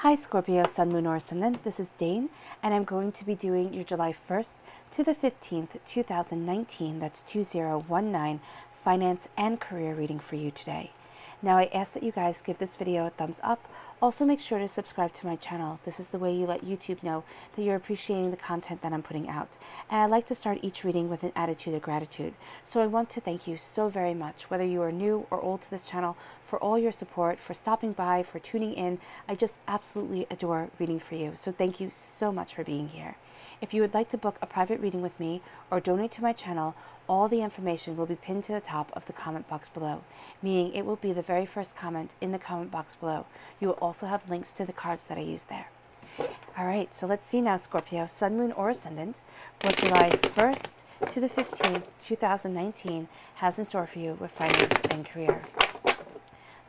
Hi Scorpio, Sun, Moon, or Ascendant. This is Dane, and I'm going to be doing your July 1st to the 15th, 2019, that's 2019, finance and career reading for you today. Now I ask that you guys give this video a thumbs up. Also make sure to subscribe to my channel. This is the way you let YouTube know that you're appreciating the content that I'm putting out. And I like to start each reading with an attitude of gratitude. So I want to thank you so very much, whether you are new or old to this channel, for all your support, for stopping by, for tuning in. I just absolutely adore reading for you. So thank you so much for being here. If you would like to book a private reading with me or donate to my channel, all the information will be pinned to the top of the comment box below, meaning it will be the very first comment in the comment box below. You will also have links to the cards that I use there. All right, so let's see now, Scorpio, Sun, Moon, or Ascendant, what July 1st to the 15th, 2019 has in store for you with finance and career.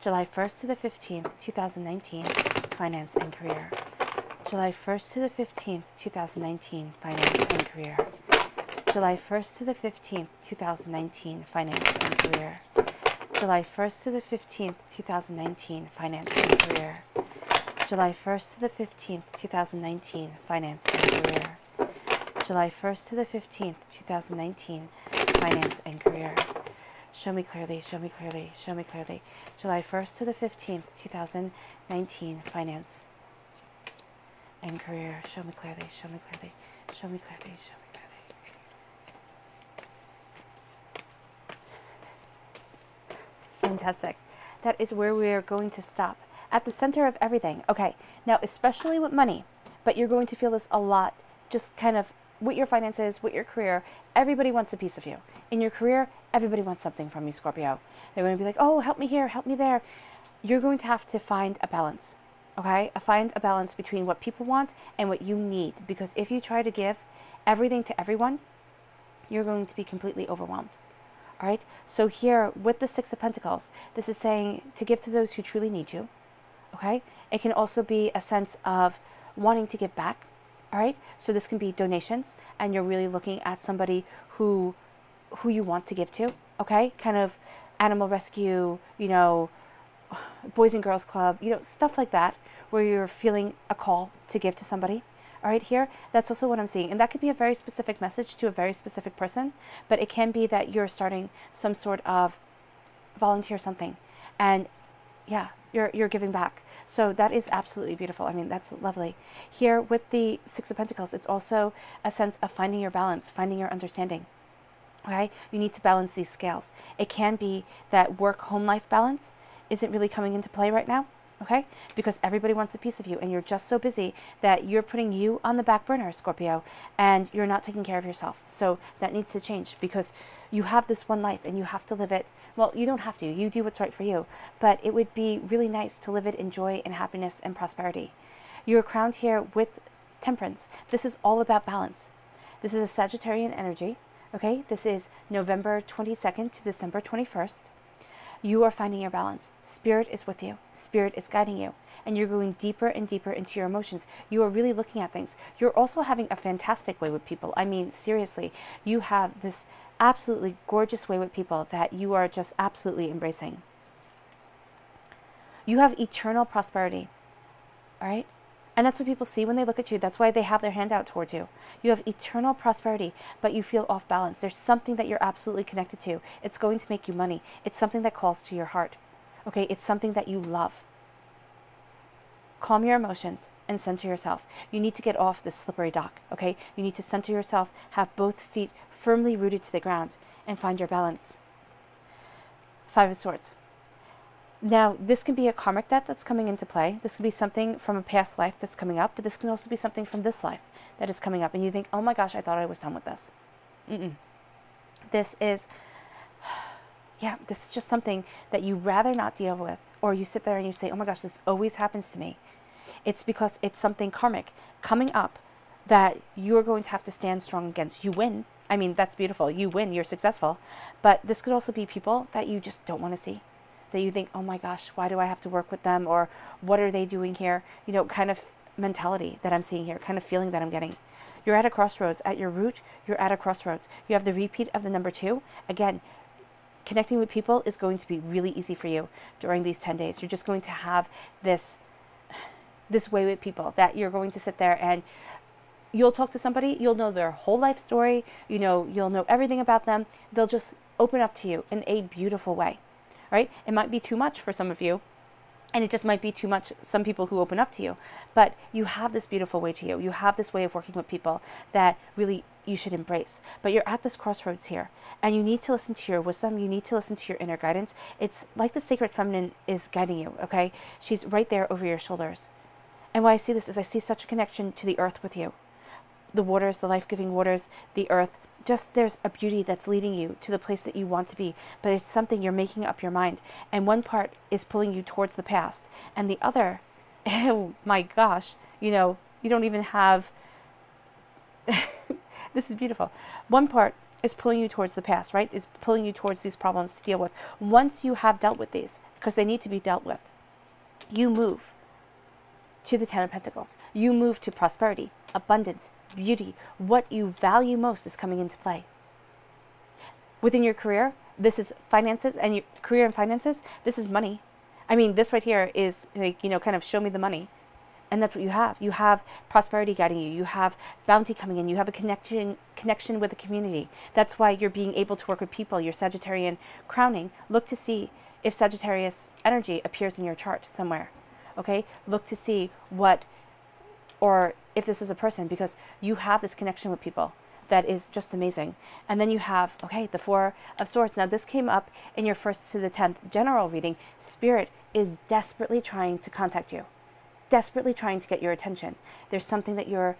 July 1st to the 15th, 2019, finance and career. July 1st to the 15th, 2019, finance and career. July 1st to the 15th, 2019, finance and career. July 1st to the 15th, 2019, finance and career. July 1st to the 15th, 2019, finance and career. July 1st to the 15th, 2019, finance and career. Show me clearly, show me clearly, show me clearly. July 1st to the 15th, 2019, finance and career. Show me clearly, show me clearly, show me clearly, show me clearly. Fantastic. That is where we are going to stop. At the center of everything. Okay, now especially with money, but you're going to feel this a lot, just kind of with your finances, with your career. Everybody wants a piece of you. In your career, everybody wants something from you, Scorpio. They're going to be like, oh, help me here, help me there. You're going to have to find a balance. Okay, find a balance between what people want and what you need. Because if you try to give everything to everyone, you're going to be completely overwhelmed. All right, so here with the Six of Pentacles, this is saying to give to those who truly need you. Okay, it can also be a sense of wanting to give back. All right, so this can be donations, and you're really looking at somebody who you want to give to. Okay, kind of animal rescue, you know, Boys and Girls Club, you know, stuff like that, where you're feeling a call to give to somebody. All right, here, that's also what I'm seeing. And that could be a very specific message to a very specific person, but it can be that you're starting some sort of volunteer something. And yeah, you're giving back. So that is absolutely beautiful. I mean, that's lovely. Here with the Six of Pentacles, it's also a sense of finding your balance, finding your understanding. Okay, you need to balance these scales. It can be that work-home life balance isn't really coming into play right now. Okay, because everybody wants a piece of you, and you're just so busy that you're putting you on the back burner, Scorpio, and you're not taking care of yourself. So that needs to change, because you have this one life and you have to live it. Well, you don't have to. You do what's right for you. But it would be really nice to live it in joy and happiness and prosperity. You're crowned here with Temperance. This is all about balance. This is a Sagittarian energy. Okay, this is November 22nd to December 21st. You are finding your balance. Spirit is with you. Spirit is guiding you. And you're going deeper and deeper into your emotions. You are really looking at things. You're also having a fantastic way with people. I mean, seriously, you have this absolutely gorgeous way with people that you are just absolutely embracing. You have eternal prosperity. All right? And that's what people see when they look at you. That's why they have their hand out towards you. You have eternal prosperity, but you feel off balance. There's something that you're absolutely connected to. It's going to make you money. It's something that calls to your heart. Okay, it's something that you love. Calm your emotions and center yourself. You need to get off this slippery dock, okay? You need to center yourself, have both feet firmly rooted to the ground, and find your balance. Five of Swords. Now, this can be a karmic debt that's coming into play. This can be something from a past life that's coming up, but this can also be something from this life that is coming up. And you think, oh my gosh, I thought I was done with this. This is, yeah, this is just something that you rather not deal with. Or you sit there and you say, oh my gosh, this always happens to me. It's because it's something karmic coming up that you're going to have to stand strong against. You win. I mean, that's beautiful. You win. You're successful. But this could also be people that you just don't want to see. That you think, oh my gosh, why do I have to work with them? Or what are they doing here? You know, kind of mentality that I'm seeing here, kind of feeling that I'm getting. You're at a crossroads. At your root, you're at a crossroads. You have the repeat of the number 2. Again, connecting with people is going to be really easy for you during these 10 days. You're just going to have this this way with people, that you're going to sit there and you'll talk to somebody, you'll know their whole life story, you'll know everything about them. They'll just open up to you in a beautiful way, right? It might be too much for some of you, and it just might be too much, some people who open up to you, but you have this beautiful way to you. You have this way of working with people that really you should embrace. But you're at this crossroads here, and you need to listen to your wisdom. You need to listen to your inner guidance. It's like the sacred feminine is guiding you, okay? She's right there over your shoulders. And why I see this is I see such a connection to the earth with you. The waters, the life-giving waters, the earth, just there's a beauty that's leading you to the place that you want to be, but it's something you're making up your mind. And one part is pulling you towards the past, and the other, oh my gosh, you don't even have, this is beautiful. One part is pulling you towards the past, right? It's pulling you towards these problems to deal with. Once you have dealt with these, because they need to be dealt with, you move to the Ten of Pentacles. You move to prosperity, abundance, beauty. What you value most is coming into play. Within your career, this is finances, and your career and finances, this is money. I mean, this right here is like, kind of show me the money. And that's what you have. You have prosperity guiding you. You have bounty coming in. You have a connection with the community. That's why you're being able to work with people. Your Sagittarian crowning. Look to see if Sagittarius energy appears in your chart somewhere. Okay, look to see or if this is a person, because you have this connection with people that is just amazing. And then you have, okay, the Four of Swords. Now this came up in your 1st to the 10th general reading. Spirit is desperately trying to contact you, desperately trying to get your attention. There's something that you're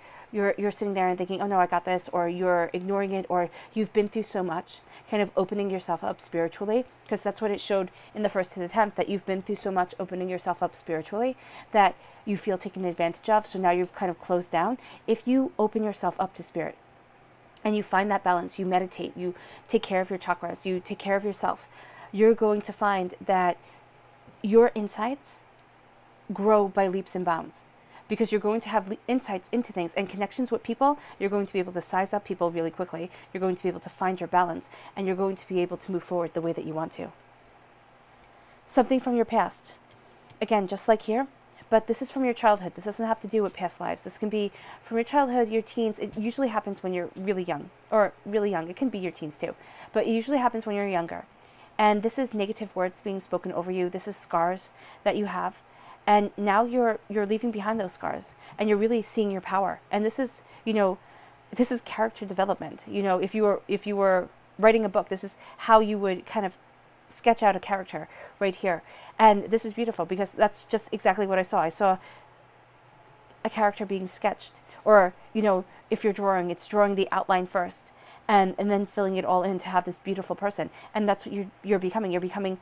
sitting there and thinking, oh no, I got this, or you're ignoring it, or you've been through so much, kind of opening yourself up spiritually, because that's what it showed in the 1st to the 10th, that you've been through so much opening yourself up spiritually that you feel taken advantage of. So now you've kind of closed down. If you open yourself up to spirit and you find that balance, you meditate, you take care of your chakras, you take care of yourself, you're going to find that your insights grow by leaps and bounds, because you're going to have insights into things and connections with people. You're going to be able to size up people really quickly. You're going to be able to find your balance, and you're going to be able to move forward the way that you want to. Something from your past. Again, just like here, but this is from your childhood. This doesn't have to do with past lives. This can be from your childhood, your teens. It usually happens when you're really young, or really young. It can be your teens too, but it usually happens when you're younger. And this is negative words being spoken over you. This is scars that you have. And now you're leaving behind those scars, and you're really seeing your power. And this is, this is character development. If you were writing a book, this is how you would kind of sketch out a character right here. And this is beautiful, because that's just exactly what I saw. I saw a character being sketched, or, if you're drawing, it's drawing the outline first, and then filling it all in to have this beautiful person. And that's what you're becoming. You're becoming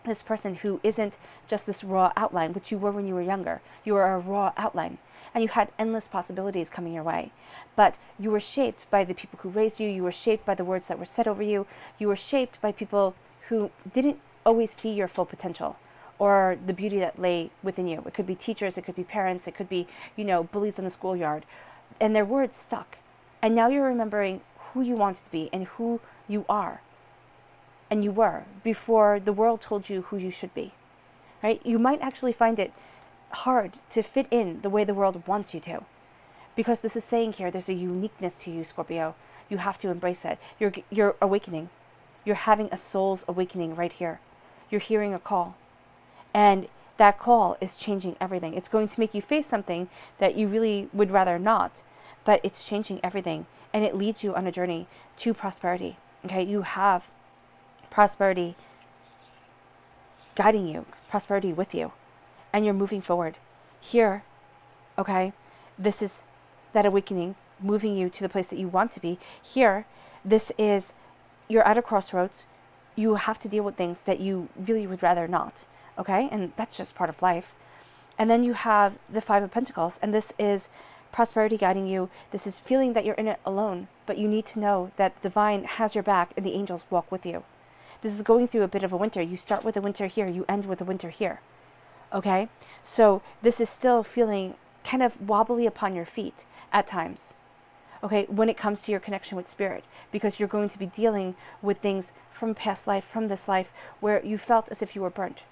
this person who isn't just this raw outline, which you were when you were younger. You were a raw outline, and you had endless possibilities coming your way. But you were shaped by the people who raised you. You were shaped by the words that were said over you. You were shaped by people who didn't always see your full potential or the beauty that lay within you. It could be teachers, it could be parents, it could be, bullies in the schoolyard. And their words stuck. And now you're remembering who you wanted to be and who you are. And you were, before the world told you who you should be, right? You might actually find it hard to fit in the way the world wants you to, because this is saying here, there's a uniqueness to you, Scorpio. You have to embrace it. You're awakening. You're having a soul's awakening right here. You're hearing a call, and that call is changing everything. It's going to make you face something that you really would rather not, but it's changing everything, and it leads you on a journey to prosperity. Okay, you have prosperity guiding you, prosperity with you, and you're moving forward. Here, okay, this is that awakening moving you to the place that you want to be. Here, this is, you're at a crossroads. You have to deal with things that you really would rather not, okay? And that's just part of life. And then you have the Five of Pentacles, and this is prosperity guiding you. This is feeling that you're in it alone, but you need to know that the divine has your back and the angels walk with you. This is going through a bit of a winter. You start with a winter here, you end with a winter here. Okay? So this is still feeling kind of wobbly upon your feet at times. Okay? When it comes to your connection with spirit, because you're going to be dealing with things from past life, from this life, where you felt as if you were burnt.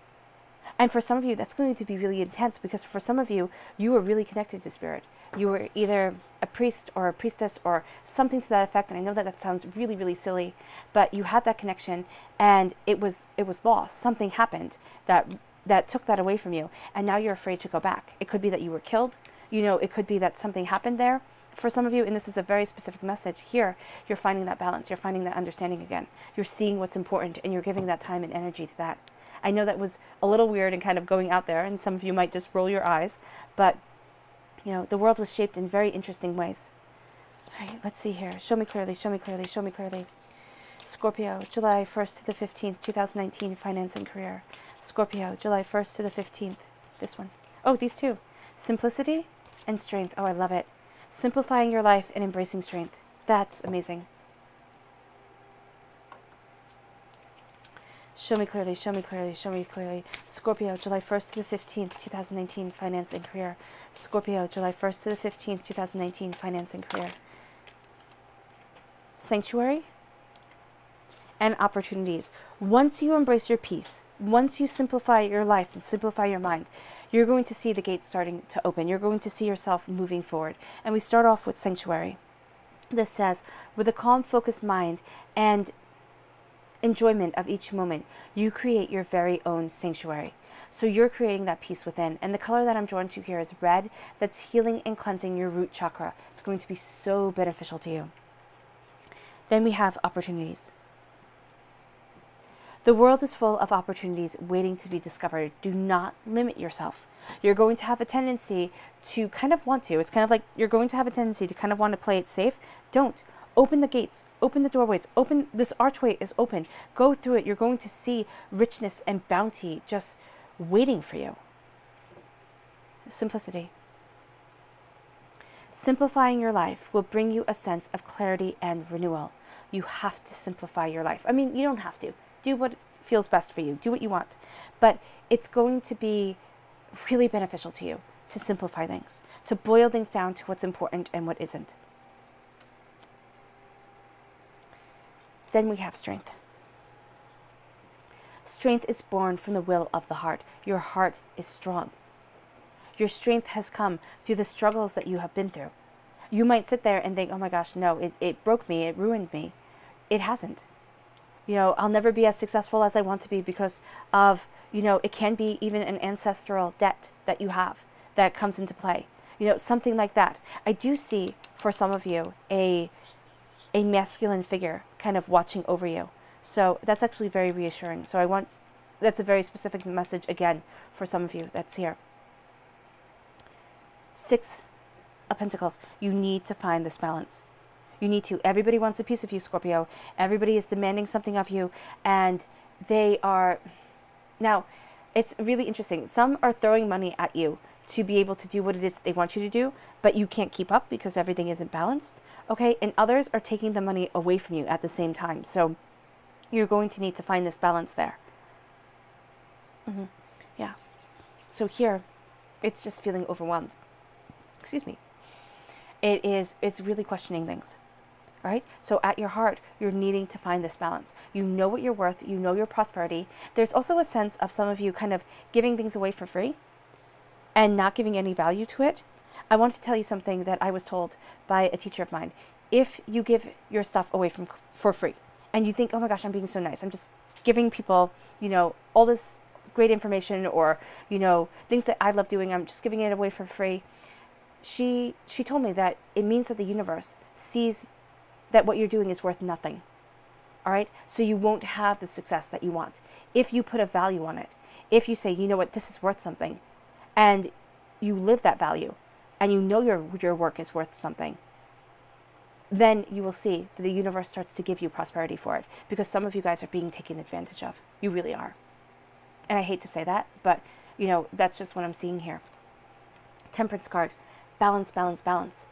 And for some of you, that's going to be really intense, because for some of you, you were really connected to spirit. You were either a priest or a priestess or something to that effect. And I know that that sounds really, really silly, but you had that connection and it was lost. Something happened that took that away from you. And now you're afraid to go back. It could be that you were killed. You know, it could be that something happened there. For some of you, and this is a very specific message here, you're finding that balance. You're finding that understanding again. You're seeing what's important and you're giving that time and energy to that. I know that was a little weird and kind of going out there, and some of you might just roll your eyes, but you know, the world was shaped in very interesting ways. All right, let's see here. Show me clearly, show me clearly, show me clearly. Scorpio, July 1st to the 15th, 2019, finance and career. Scorpio, July 1st to the 15th. This one. Oh, these two. Simplicity and strength. Oh, I love it. Simplifying your life and embracing strength. That's amazing. Show me clearly, show me clearly, show me clearly. Scorpio, July 1st to the 15th, 2019, finance and career. Scorpio, July 1st to the 15th, 2019, finance and career. Sanctuary and opportunities. Once you embrace your peace, once you simplify your life and simplify your mind, you're going to see the gates starting to open. You're going to see yourself moving forward. And we start off with sanctuary. This says, with a calm, focused mind and enjoyment of each moment, you create your very own sanctuary. So you're creating that peace within. And the color that I'm drawn to here is red. That's healing and cleansing your root chakra. It's going to be so beneficial to you. Then we have opportunities. The world is full of opportunities waiting to be discovered. Do not limit yourself. You're going to have a tendency to kind of want to. It's kind of like you're going to have a tendency to kind of want to play it safe. Don't. Open the gates. Open the doorways. Open. This archway is open. Go through it. You're going to see richness and bounty just waiting for you. Simplicity. Simplifying your life will bring you a sense of clarity and renewal. You have to simplify your life. I mean, you don't have to. Do what feels best for you. Do what you want. But it's going to be really beneficial to you to simplify things, to boil things down to what's important and what isn't. Then we have strength. Strength is born from the will of the heart. Your heart is strong. Your strength has come through the struggles that you have been through. You might sit there and think, oh my gosh, no, it broke me, it ruined me. It hasn't. You know, I'll never be as successful as I want to be because of, you know, it can be even an ancestral debt that you have that comes into play. You know, something like that. I do see for some of you a masculine figure kind of watching over you. So that's actually very reassuring. So that's a very specific message again for some of you that's here. 6 of Pentacles. You need to find this balance. You need to. Everybody wants a piece of you, Scorpio. Everybody is demanding something of you, and they are... Now, it's really interesting. Some are throwing money at you to be able to do what it is that they want you to do, but you can't keep up because everything isn't balanced, okay? And others are taking the money away from you at the same time. So you're going to need to find this balance there. Yeah. So here, it's just feeling overwhelmed. Excuse me. It's really questioning things. All right? So at your heart, you're needing to find this balance. You know what you're worth. You know your prosperity. There's also a sense of some of you kind of giving things away for free and not giving any value to it. I want to tell you something that I was told by a teacher of mine. If you give your stuff away for free and you think, oh my gosh, I'm being so nice. I'm just giving people, you know, all this great information or, you know, things that I love doing. I'm just giving it away for free. She told me that it means that the universe sees that what you're doing is worth nothing. All right? So you won't have the success that you want. If you put a value on it, if you say, you know what, this is worth something, and you live that value, and you know your work is worth something, then you will see that the universe starts to give you prosperity for it, because some of you guys are being taken advantage of. You really are. And I hate to say that, but, you know, that's just what I'm seeing here. Temperance card. Balance, balance, balance.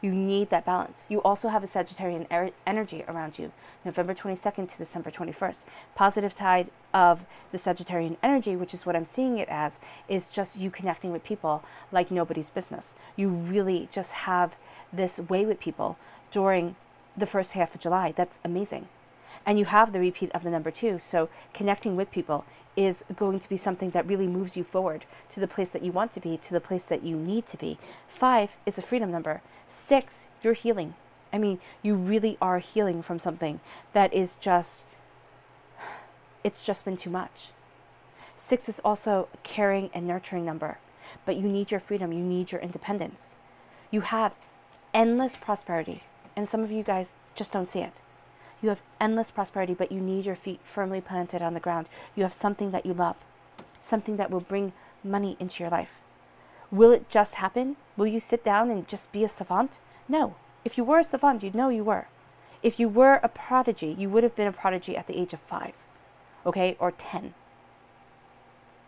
You need that balance. You also have a Sagittarian energy around you. November 22nd to December 21st. Positive tide of the Sagittarian energy, which is what I'm seeing it as, is just you connecting with people like nobody's business. You really just have this way with people during the first half of July. That's amazing. And you have the repeat of the number 2. So connecting with people is going to be something that really moves you forward to the place that you want to be, to the place that you need to be. 5 is a freedom number. 6, you're healing. I mean, you really are healing from something that is just, it's just been too much. 6 is also a caring and nurturing number, but you need your freedom. You need your independence. You have endless prosperity, and some of you guys just don't see it. You have endless prosperity, but you need your feet firmly planted on the ground. You have something that you love, something that will bring money into your life. Will it just happen? Will you sit down and just be a savant? No. If you were a savant, you'd know you were. If you were a prodigy, you would have been a prodigy at the age of 5, okay, or 10.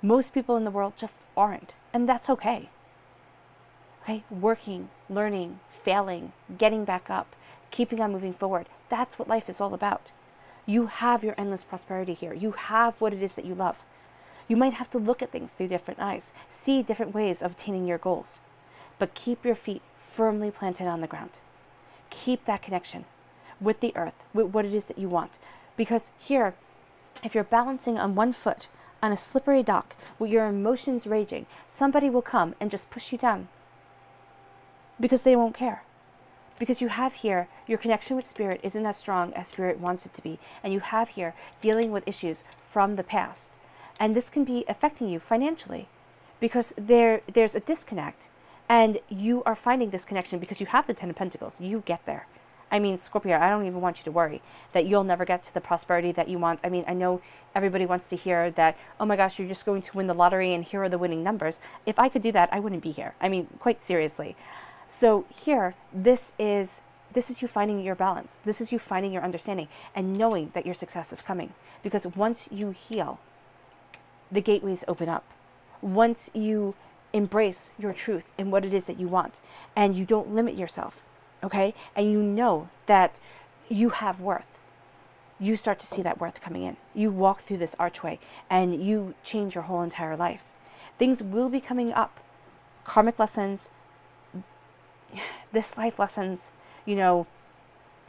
Most people in the world just aren't, and that's okay. Okay, working, learning, failing, getting back up, keeping on moving forward. That's what life is all about. You have your endless prosperity here. You have what it is that you love. You might have to look at things through different eyes, see different ways of attaining your goals, but keep your feet firmly planted on the ground. Keep that connection with the earth, with what it is that you want. Because here, if you're balancing on one foot on a slippery dock with your emotions raging, somebody will come and just push you down because they won't care. Because you have here, your connection with spirit isn't as strong as spirit wants it to be. And you have here dealing with issues from the past. And this can be affecting you financially because there's a disconnect. And you are finding this connection because you have the 10 of Pentacles. You get there. I mean, Scorpio, I don't even want you to worry that you'll never get to the prosperity that you want. I mean, I know everybody wants to hear that, oh my gosh, you're just going to win the lottery and here are the winning numbers. If I could do that, I wouldn't be here. I mean, quite seriously. So here, this is you finding your balance. This is you finding your understanding and knowing that your success is coming. Because once you heal, the gateways open up. Once you embrace your truth and what it is that you want, and you don't limit yourself, okay? And you know that you have worth. You start to see that worth coming in. You walk through this archway and you change your whole entire life. Things will be coming up. Karmic lessons, this life lessons, you know,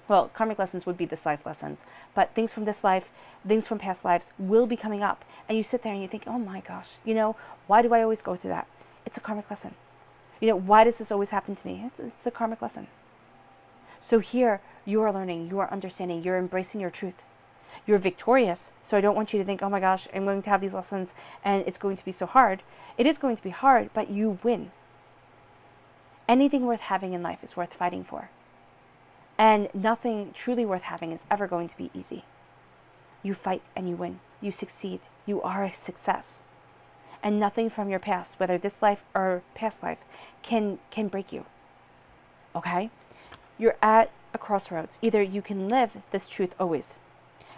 well, karmic lessons would be this life lessons, but things from this life, things from past lives will be coming up. And you sit there and you think, oh my gosh, you know, why do I always go through that? It's a karmic lesson. You know, why does this always happen to me? It's a karmic lesson. So here, you are learning, you are understanding, you're embracing your truth. You're victorious, so I don't want you to think, oh my gosh, I'm going to have these lessons and it's going to be so hard. It is going to be hard, but you win. Anything worth having in life is worth fighting for. And nothing truly worth having is ever going to be easy. You fight and you win. You succeed. You are a success. And nothing from your past, whether this life or past life, can break you. Okay? You're at a crossroads. Either you can live this truth always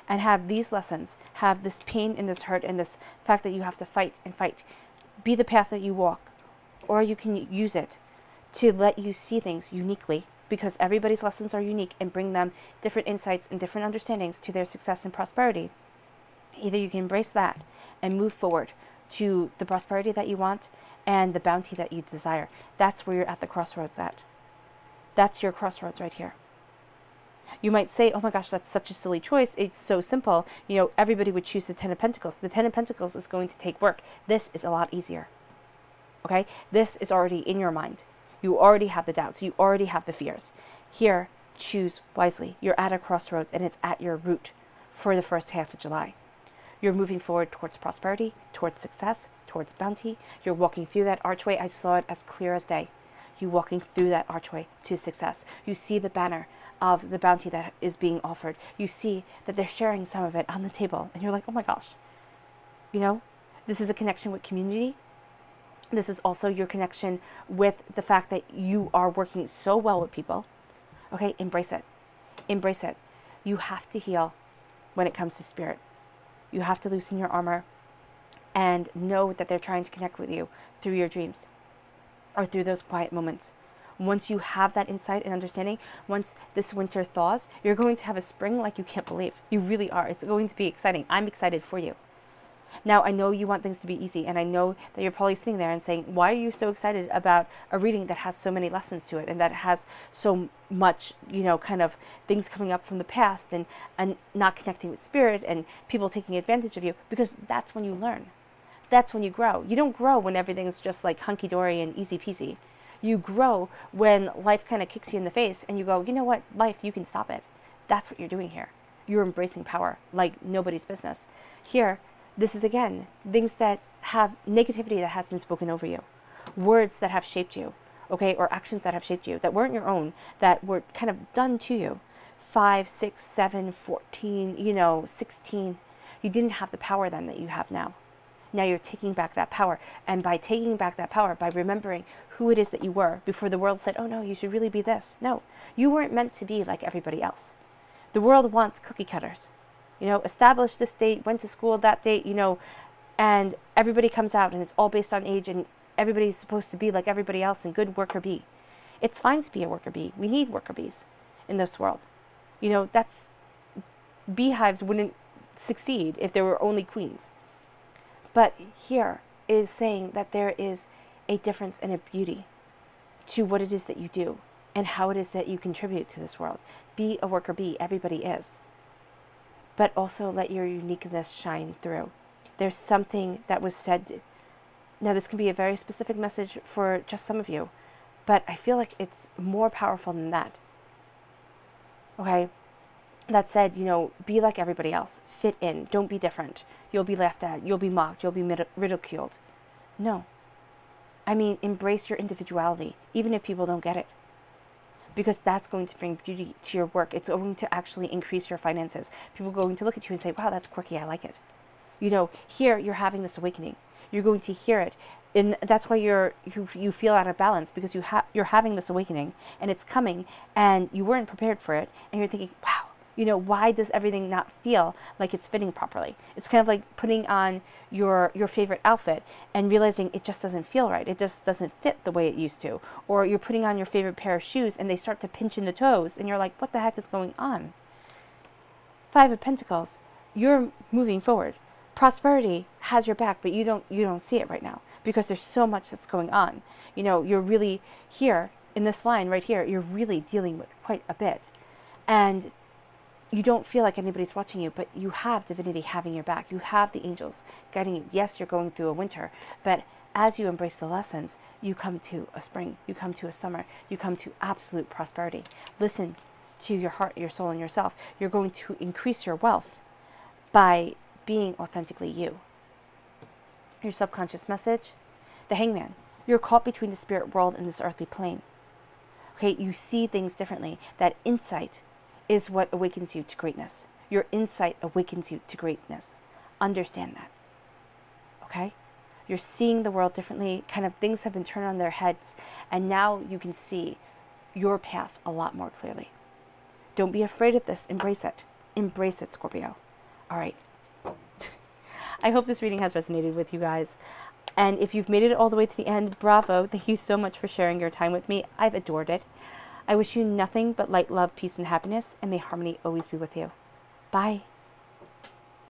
and have these lessons, have this pain and this hurt and this fact that you have to fight and fight, be the path that you walk, or you can use it to let you see things uniquely, because everybody's lessons are unique, and bring them different insights and different understandings to their success and prosperity. Either you can embrace that and move forward to the prosperity that you want and the bounty that you desire. That's where you're at the crossroads at. That's your crossroads right here. You might say, oh my gosh, that's such a silly choice. It's so simple. You know, everybody would choose the 10 of Pentacles. The 10 of Pentacles is going to take work. This is a lot easier. Okay? This is already in your mind. You already have the doubts. You already have the fears. Here, choose wisely. You're at a crossroads and it's at your root for the first half of July. You're moving forward towards prosperity, towards success, towards bounty. You're walking through that archway. I saw it as clear as day. You walking through that archway to success. You see the banner of the bounty that is being offered. You see that they're sharing some of it on the table. And you're like, oh my gosh. You know, this is a connection with community. This is also your connection with the fact that you are working so well with people. Okay, embrace it. Embrace it. You have to heal when it comes to spirit. You have to loosen your armor and know that they're trying to connect with you through your dreams or through those quiet moments. Once you have that insight and understanding, once this winter thaws, you're going to have a spring like you can't believe. You really are. It's going to be exciting. I'm excited for you. Now, I know you want things to be easy, and I know that you're probably sitting there and saying, why are you so excited about a reading that has so many lessons to it and that has so much, kind of things coming up from the past and not connecting with spirit and people taking advantage of you? Because that's when you learn. That's when you grow. You don't grow when everything's just like hunky-dory and easy peasy. You grow when life kind of kicks you in the face and you go, you know what, life, you can stop it. That's what you're doing here. You're embracing power like nobody's business. Here, this is, again, things that have negativity that has been spoken over you, words that have shaped you, okay, or actions that have shaped you that weren't your own, that were kind of done to you. 5, 6, 7, 14, 16. You didn't have the power then that you have now. Now you're taking back that power. And by taking back that power, by remembering who it is that you were before the world said, oh no, you should really be this. No, you weren't meant to be like everybody else. The world wants cookie cutters. Established this date, went to school that date, and everybody comes out and it's all based on age and everybody's supposed to be like everybody else and good worker bee. It's fine to be a worker bee. We need worker bees in this world. Beehives wouldn't succeed if there were only queens. But here is saying that there is a difference and a beauty to what it is that you do and how it is that you contribute to this world. Be a worker bee. Everybody is. But also let your uniqueness shine through. There's something that was said. Now, this can be a very specific message for just some of you, but I feel like it's more powerful than that. Okay? That said, be like everybody else. Fit in. Don't be different. You'll be laughed at. You'll be mocked. You'll be ridiculed. No. I mean, embrace your individuality, even if people don't get it. Because that's going to bring beauty to your work. It's going to actually increase your finances. People are going to look at you and say, wow, that's quirky. I like it. Here you're having this awakening. You're going to hear it. And that's why you feel out of balance, because you're having this awakening and it's coming and you weren't prepared for it. And you're thinking, wow, why does everything not feel like it's fitting properly? It's kind of like putting on your favorite outfit and realizing it just doesn't feel right. It just doesn't fit the way it used to. Or you're putting on your favorite pair of shoes and they start to pinch in the toes and you're like, what the heck is going on? 5 of Pentacles, you're moving forward. Prosperity has your back, but you don't see it right now because there's so much that's going on. You're really here in this line right here, you're really dealing with quite a bit. And you don't feel like anybody's watching you, but you have divinity having your back. You have the angels guiding you. Yes, you're going through a winter, but as you embrace the lessons, you come to a spring, you come to a summer, you come to absolute prosperity. Listen to your heart, your soul, and yourself. You're going to increase your wealth by being authentically you. Your subconscious message, the Hangman. You're caught between the spirit world and this earthly plane. Okay, you see things differently. That insight is what awakens you to greatness. Your insight awakens you to greatness. Understand that. Okay? You're seeing the world differently. Kind of things have been turned on their heads. And now you can see your path a lot more clearly. Don't be afraid of this. Embrace it. Embrace it, Scorpio. All right. I hope this reading has resonated with you guys. And if you've made it all the way to the end, bravo. Thank you so much for sharing your time with me. I've adored it. I wish you nothing but light, love, peace, and happiness, and may harmony always be with you. Bye.